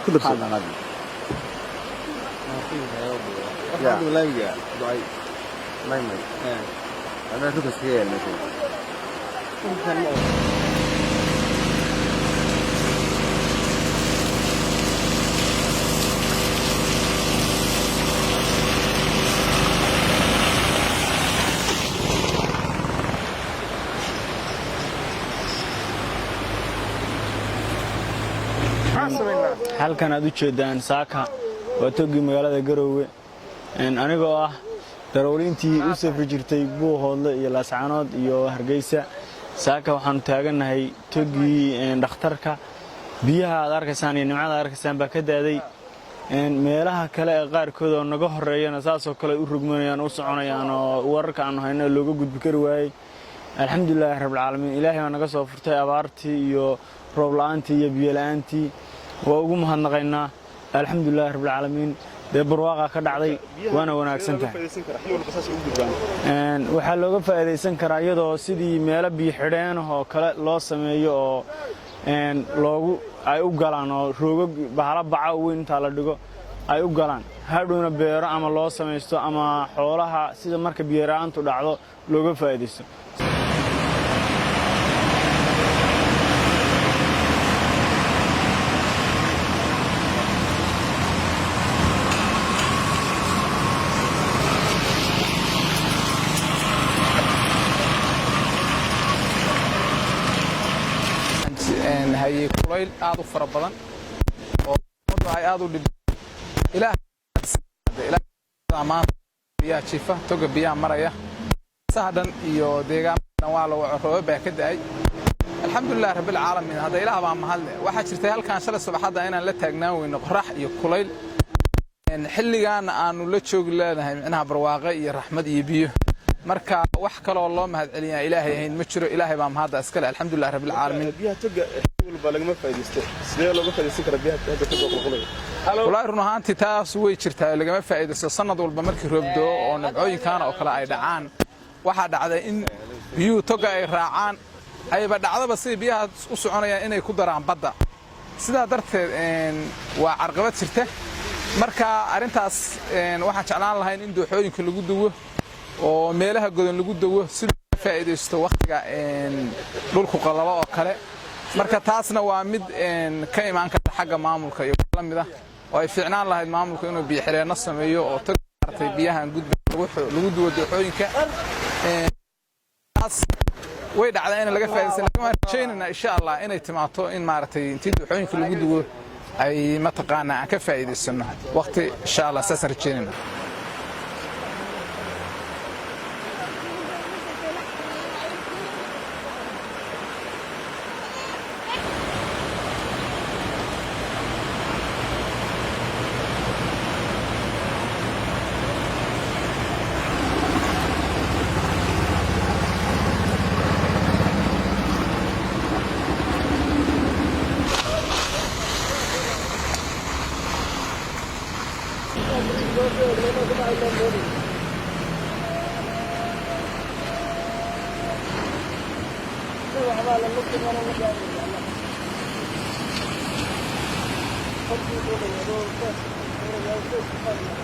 كل هذا غادي الحمد لله يا ضعيف ما يمي أنا كنت سكيل مثلا halkan aad u jeedaan saaka waa togii magaalada Garowe anigoo ah darawaliintii u safri jirtay Buuhoodle iyo Laascaanood iyo Hargeysa saaka waxaan taaganahay togii dhakhtarka biyaha aad arkaysaan iyo nimcada aad arkaysaan baa ka daaday meelaha kale ee qaarkood oo naga horeeyana saasoo kale u rugmanayaan u soconayaan oo wararka aan hayno looga gudbi kari waayay alxamdulillaah rabbil caalamiin ilaahay baa naga soo furtay abaartii iyo roob la'aantii iyo biyo la'aantii waa ugu mahadnaqaynaa alxamdulillaah rabbil caalamiin dee barwaaqa ka dhacday waana wanaagsan tahay waxaa looga faa'iidaysan karaa iyadoo sidii meelo biyo xidheen oo kale loo sameeyo oo loogu ay u galaan oo roogag bahalo baca weyn inta la dhigo ay u galaan hadhowna beero ama loo samaysto ama xoolaha sida marka biyo la'aantu dhacdo looga faa'iidaysto هاي كليل أعطوا فربضان ومضوا هاي أعطوا إله أمان بيا شفا توجه بيا مريا سهدا يو ديجا نوال وعروة بكده أي الحمد لله رب العالمين هذا إله بام محل واحد شرتي هل كان شل الصبح هذا أنا لا تجناه ونقرح يكليل إن حلي أنا ولا شغل لنا إنها برواقة الرحمة يبيه marka wax kale oo loo mahad celiyaa ilaahay ahayn ma jiro ilaahay baa mahad iskale alxamdulillaah rabbil caalamiin biyaha toga walba laga faa'iideysto sidee looga faa'iideysan karaa biyaha toga qulqulay walaal run ahaantii taas way jirtaa laga faa'iideysto sanad walba markii roob doo oo nabcooyinkan oo kale ay dhacaan waxa dhacday in biyuhu toga ay raacaan ayba dhacdaba si biyaha u soconayaan inay ku daraan badda sidaa darteed waa carqabad jirta marka arintaas waxaan jeclaan lahayn in dooxooyinka lagu duwo oo meelaha godan lagu dawo si loo faa'iideysto waqtiga dhulku qalalo oo kale marka taasna waa mid ka imaan karta xagga maamulka iyo lamida oo ay fiicnaan lahayd maamulka inuu biyo xireenno sameeyo oo tagaartay biyahan gudba lagu duwo dooxooyinka taas way dhacdaa in laga faa'iideysto laakiin rajaynayna insha Allah inay timaato in maartay intii dooxooyinka lagu duwo ay mataqaana ka faa'iideysano waqti insha Allah saas rajaynayna Thank you.